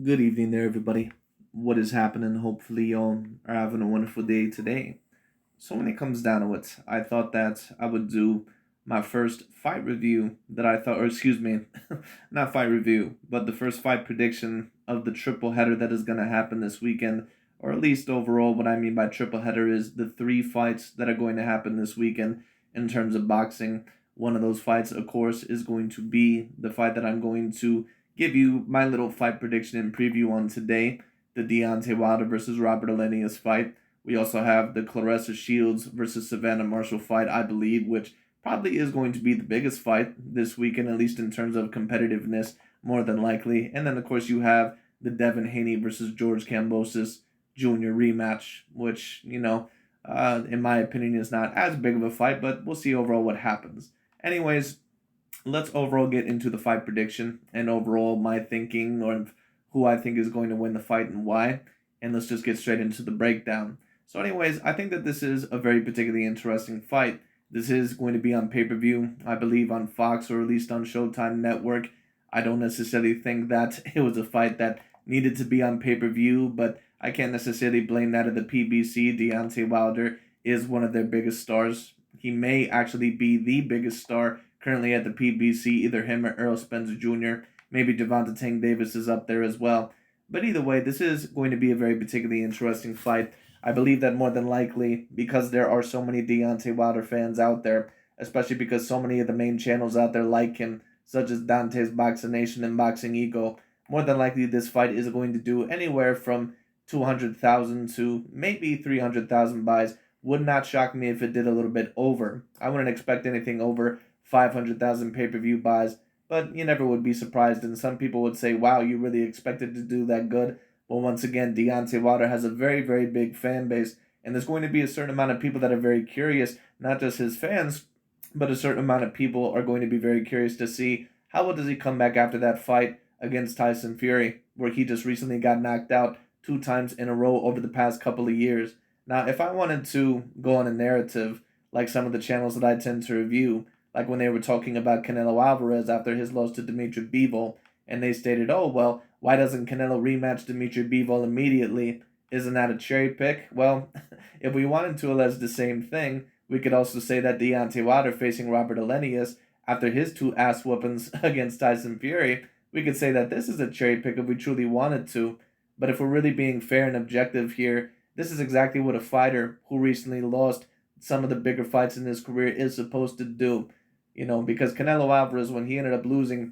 Good evening there, everybody. What is happening? Hopefully, y'all are having a wonderful day today. So, when it comes down to it, I thought that I would do my first fight review that I thought, or excuse me, not fight review, but the first fight prediction of the triple header that is going to happen this weekend, or at least overall, what I mean by triple header is the three fights that are going to happen this weekend in terms of boxing. One of those fights, of course, is going to be the fight that I'm going to give you my little fight prediction and preview on today, the Deontay Wilder versus Robert Helenius fight. We also have the Claressa Shields versus Savannah Marshall fight, I believe, which probably is going to be the biggest fight this weekend, at least in terms of competitiveness, more than likely. And then, of course, you have the Devin Haney versus George Kambosos Jr. rematch, which, in my opinion, is not as big of a fight, but we'll see overall what happens. Anyways, let's overall get into the fight prediction and overall my thinking or who I think is going to win the fight and why. And let's just get straight into the breakdown. So, anyways, I think that this is a very particularly interesting fight. This is going to be on pay per view, I believe, on Fox or at least on Showtime Network. I don't necessarily think that it was a fight that needed to be on pay per view, but I can't necessarily blame that of the PBC. Deontay Wilder is one of their biggest stars. He may actually be the biggest star currently at the PBC, either him or Earl Spencer Jr. Maybe Devonta Tank Davis is up there as well. But either way, this is going to be a very particularly interesting fight. I believe that more than likely, because there are so many Deontay Wilder fans out there, especially because so many of the main channels out there like him, such as Dante's Boxing Nation and Boxing Eagle, more than likely this fight is going to do anywhere from 200,000 to maybe 300,000 buys. Would not shock me if it did a little bit over. I wouldn't expect anything over 500,000 pay per view buys, but you never would be surprised. And some people would say, wow, you really expected to do that good? Well, once again, Deontay Wilder has a very, very big fan base, and there's going to be a certain amount of people that are very curious, not just his fans, but a certain amount of people are going to be very curious to see how well does he come back after that fight against Tyson Fury, where he just recently got knocked out two times in a row over the past couple of years. Now, if I wanted to go on a narrative like some of the channels that I tend to review, like when they were talking about Canelo Alvarez after his loss to Dimitri Bivol, and they stated, oh, well, why doesn't Canelo rematch Dimitri Bivol immediately? Isn't that a cherry pick? Well, if we wanted to allege the same thing, we could also say that Deontay Wilder facing Robert Helenius after his two ass whoopings against Tyson Fury, we could say that this is a cherry pick if we truly wanted to. But if we're really being fair and objective here, this is exactly what a fighter who recently lost some of the bigger fights in his career is supposed to do. Because Canelo Alvarez, when he ended up losing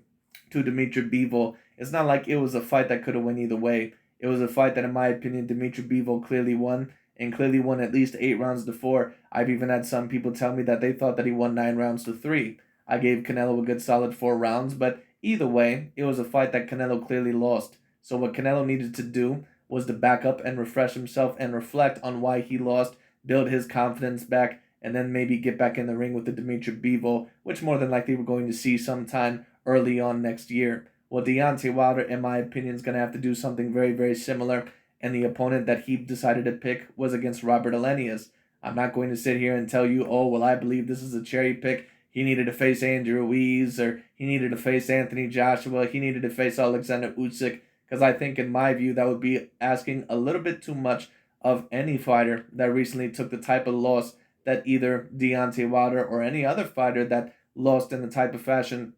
to Dimitri Bivol, it's not like it was a fight that could have went either way. It was a fight that, in my opinion, Dimitri Bivol clearly won, and clearly won at least 8 rounds to four. I've even had some people tell me that they thought that he won 9 rounds to three. I gave Canelo a good solid 4 rounds, but either way, it was a fight that Canelo clearly lost. So what Canelo needed to do was to back up and refresh himself and reflect on why he lost, build his confidence back, and then maybe get back in the ring with the Dimitri Bivol, which more than likely we're going to see sometime early on next year. Well, Deontay Wilder, in my opinion, is going to have to do something very, very similar, and the opponent that he decided to pick was against Robert Helenius. I'm not going to sit here and tell you, oh, well, I believe this is a cherry pick. He needed to face Andrew Ruiz, or he needed to face Anthony Joshua, he needed to face Alexander Usyk, because I think, in my view, that would be asking a little bit too much of any fighter that recently took the type of loss that either Deontay Wilder or any other fighter that lost in the type of fashion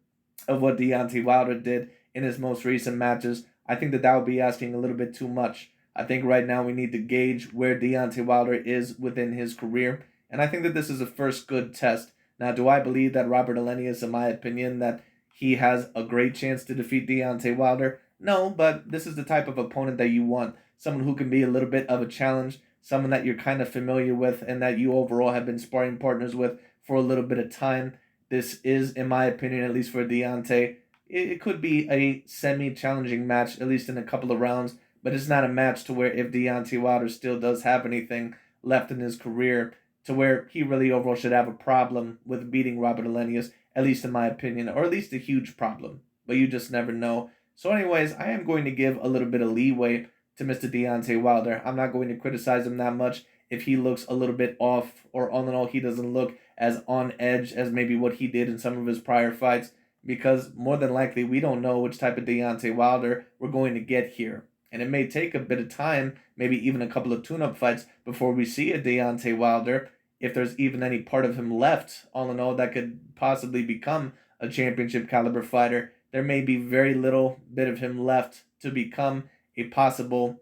of what Deontay Wilder did in his most recent matches. I think that would be asking a little bit too much. I think right now we need to gauge where Deontay Wilder is within his career, and I think that this is a first good test. Now, do I believe that Robert Helenius, in my opinion, that he has a great chance to defeat Deontay Wilder? No, but this is the type of opponent that you want. Someone who can be a little bit of a challenge, someone that you're kind of familiar with and that you overall have been sparring partners with for a little bit of time. This is, in my opinion, at least for Deontay, it could be a semi-challenging match, at least in a couple of rounds, but it's not a match to where if Deontay Wilder still does have anything left in his career, to where he really overall should have a problem with beating Robert Helenius, at least in my opinion, or at least a huge problem. But you just never know. So anyways, I am going to give a little bit of leeway to Mr. Deontay Wilder. I'm not going to criticize him that much if he looks a little bit off, or all in all, he doesn't look as on edge as maybe what he did in some of his prior fights. because more than likely we don't know which type of Deontay Wilder we're going to get here. And it may take a bit of time, maybe even a couple of tune-up fights before we see a Deontay Wilder, if there's even any part of him left, all in all, that could possibly become a championship caliber fighter. There may be very little bit of him left to become a possible,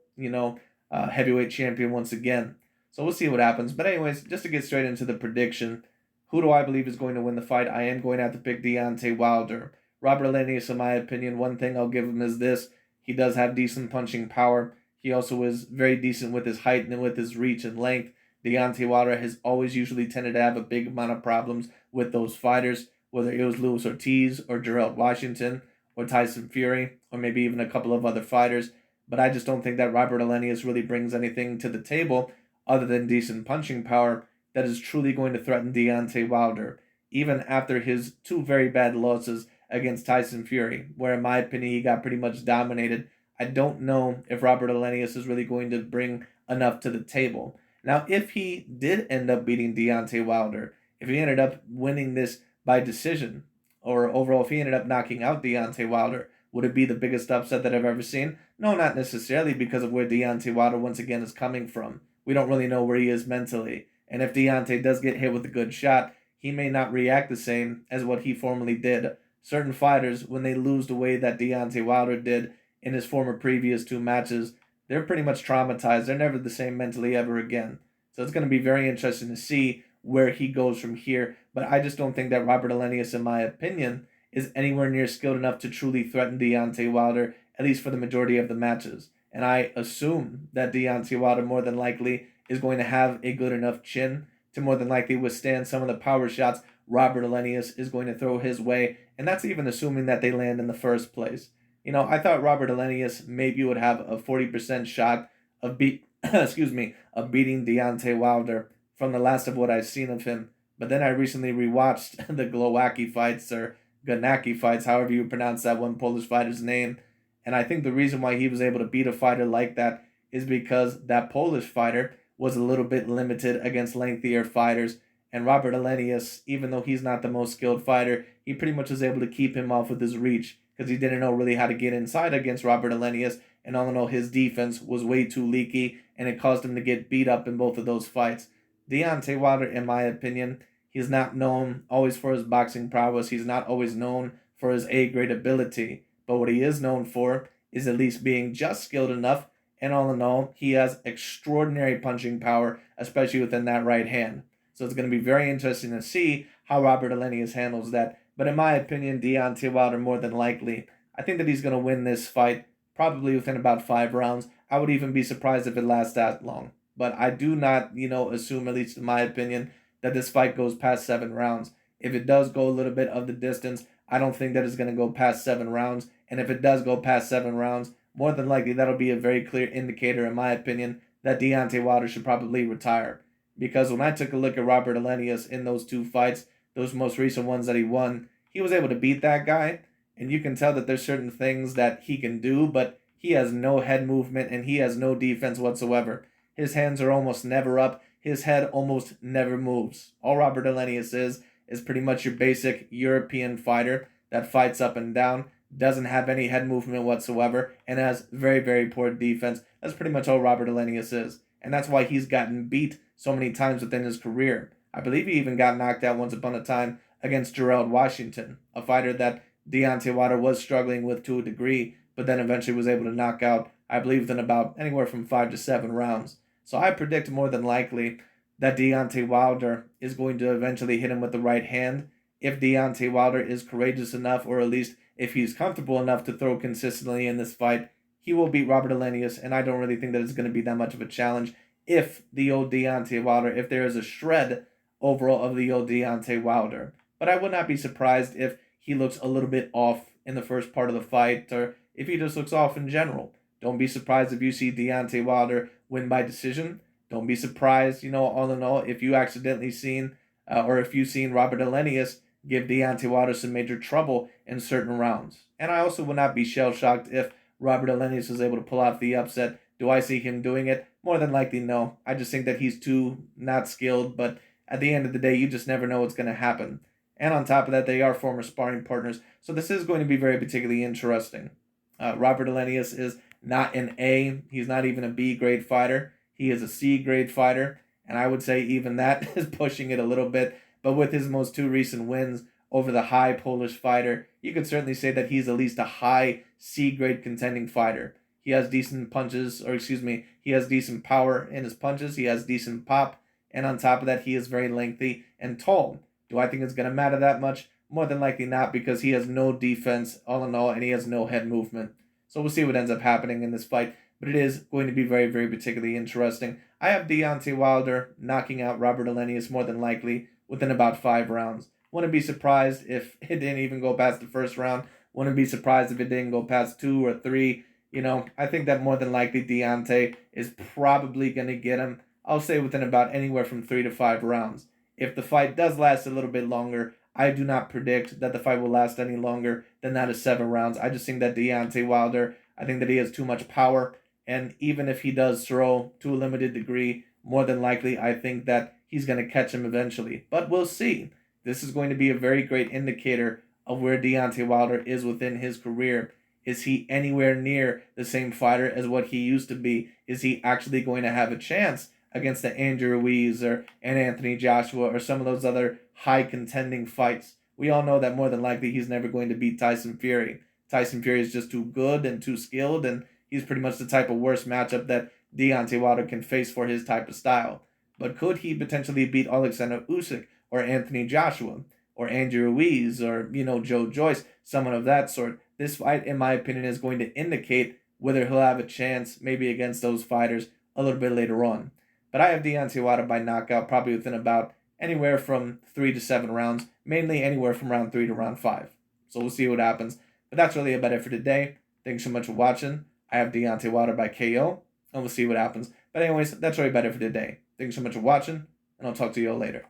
heavyweight champion once again. So we'll see what happens. But anyways, just to get straight into the prediction, who do I believe is going to win the fight? I am going to have to pick Deontay Wilder. Robert Helenius, in my opinion, one thing I'll give him is this: he does have decent punching power. He also is very decent with his height and with his reach and length. Deontay Wilder has always usually tended to have a big amount of problems with those fighters, whether it was Luis Ortiz or Gerald Washington or Tyson Fury or maybe even a couple of other fighters. But I just don't think that Robert Helenius really brings anything to the table other than decent punching power that is truly going to threaten Deontay Wilder, even after his two very bad losses against Tyson Fury, where in my opinion he got pretty much dominated. I don't know if Robert Helenius is really going to bring enough to the table. Now, if he did end up beating Deontay Wilder, if he ended up winning this by decision, or overall if he ended up knocking out Deontay Wilder, would it be the biggest upset that I've ever seen? No, not necessarily, because of where Deontay Wilder once again is coming from. We don't really know where he is mentally. And if Deontay does get hit with a good shot, he may not react the same as what he formerly did. Certain fighters, when they lose the way that Deontay Wilder did in his former previous two matches, they're pretty much traumatized. They're never the same mentally ever again. So it's going to be very interesting to see where he goes from here. But I just don't think that Robert Helenius, in my opinion, is anywhere near skilled enough to truly threaten Deontay Wilder, at least for the majority of the matches. And I assume that Deontay Wilder more than likely is going to have a good enough chin to more than likely withstand some of the power shots Robert Helenius is going to throw his way. And that's even assuming that they land in the first place. I thought Robert Helenius maybe would have a 40% shot of of beating Deontay Wilder from the last of what I've seen of him. But then I recently rewatched the Glowacki fights, or Ganacki fights, however you pronounce that one Polish fighter's name. And I think the reason why he was able to beat a fighter like that is because that Polish fighter was a little bit limited against lengthier fighters. And Robert Helenius, even though he's not the most skilled fighter, he pretty much was able to keep him off with his reach because he didn't know really how to get inside against Robert Helenius. And all in all, his defense was way too leaky, and it caused him to get beat up in both of those fights. Deontay Wilder, in my opinion, he's not known always for his boxing prowess. He's not always known for his A-grade ability. But what he is known for is at least being just skilled enough. And all in all, he has extraordinary punching power, especially within that right hand. So it's going to be very interesting to see how Robert Helenius handles that. But in my opinion, Deontay Wilder more than likely, I think that he's going to win this fight probably within about 5 rounds. I would even be surprised if it lasts that long. But I do not, assume, at least in my opinion, that this fight goes past 7 rounds. If it does go a little bit of the distance, I don't think that it's going to go past 7 rounds. And if it does go past 7 rounds, more than likely that'll be a very clear indicator, in my opinion, that Deontay Wilder should probably retire. Because when I took a look at Robert Helenius in those 2 fights, those most recent ones that he won, he was able to beat that guy. And you can tell that there's certain things that he can do, but he has no head movement and he has no defense whatsoever. His hands are almost never up. His head almost never moves. All Robert Helenius is pretty much your basic European fighter that fights up and down, doesn't have any head movement whatsoever, and has very, very poor defense. That's pretty much all Robert Helenius is. And that's why he's gotten beat so many times within his career. I believe he even got knocked out once upon a time against Gerald Washington, a fighter that Deontay Wilder was struggling with to a degree, but then eventually was able to knock out, I believe, within about anywhere from 5 to 7 rounds. So I predict more than likely that Deontay Wilder is going to eventually hit him with the right hand. If Deontay Wilder is courageous enough, or at least if he's comfortable enough to throw consistently in this fight, he will beat Robert Helenius, and I don't really think that it's going to be that much of a challenge if the old Deontay Wilder, if there is a shred overall of the old Deontay Wilder. But I would not be surprised if he looks a little bit off in the first part of the fight, or if he just looks off in general. Don't be surprised if you see Deontay Wilder win by decision. Don't be surprised, all in all, if you accidentally seen, or if you've seen Robert Helenius give Deontay Wilder some major trouble in certain rounds. And I also would not be shell-shocked if Robert Helenius is able to pull off the upset. Do I see him doing it? More than likely, no. I just think that he's too not skilled, but at the end of the day, you just never know what's going to happen. And on top of that, they are former sparring partners. So this is going to be very particularly interesting. Robert Helenius is not an A. He's not even a B grade fighter. He is a C grade fighter. And I would say even that is pushing it a little bit. But with his most two recent wins over the high Polish fighter, you could certainly say that he's at least a high C grade contending fighter. He has decent punches, or excuse me, he has decent power in his punches. He has decent pop. And on top of that, he is very lengthy and tall. Do I think it's going to matter that much? More than likely not, because he has no defense all in all, and he has no head movement. So we'll see what ends up happening in this fight. But it is going to be very, very particularly interesting. I have Deontay Wilder knocking out Robert Helenius more than likely within about 5 rounds. Wouldn't be surprised if it didn't even go past the first round. Wouldn't be surprised if it didn't go past 2 or 3. I think that more than likely Deontay is probably going to get him. I'll say within about anywhere from 3 to 5 rounds. If the fight does last a little bit longer, I do not predict that the fight will last any longer than that of 7 rounds. I just think that Deontay Wilder, I think that he has too much power. And even if he does throw to a limited degree, more than likely, I think that he's going to catch him eventually. But we'll see. This is going to be a very great indicator of where Deontay Wilder is within his career. Is he anywhere near the same fighter as what he used to be? Is he actually going to have a chance against the Andrew Ruiz and Anthony Joshua or some of those other high contending fights? We all know that more than likely he's never going to beat Tyson Fury. Tyson Fury is just too good and too skilled, and he's pretty much the type of worst matchup that Deontay Wilder can face for his type of style. But could he potentially beat Alexander Usyk or Anthony Joshua or Andrew Ruiz or, Joe Joyce, someone of that sort? This fight, in my opinion, is going to indicate whether he'll have a chance maybe against those fighters a little bit later on. But I have Deontay Wilder by knockout probably within about anywhere from 3 to 7 rounds, mainly anywhere from round 3 to round 5. So we'll see what happens. But that's really about it for today. Thanks so much for watching. I have Deontay Wilder by KO, and we'll see what happens. But anyways, that's really about it for today. Thanks so much for watching, and I'll talk to you all later.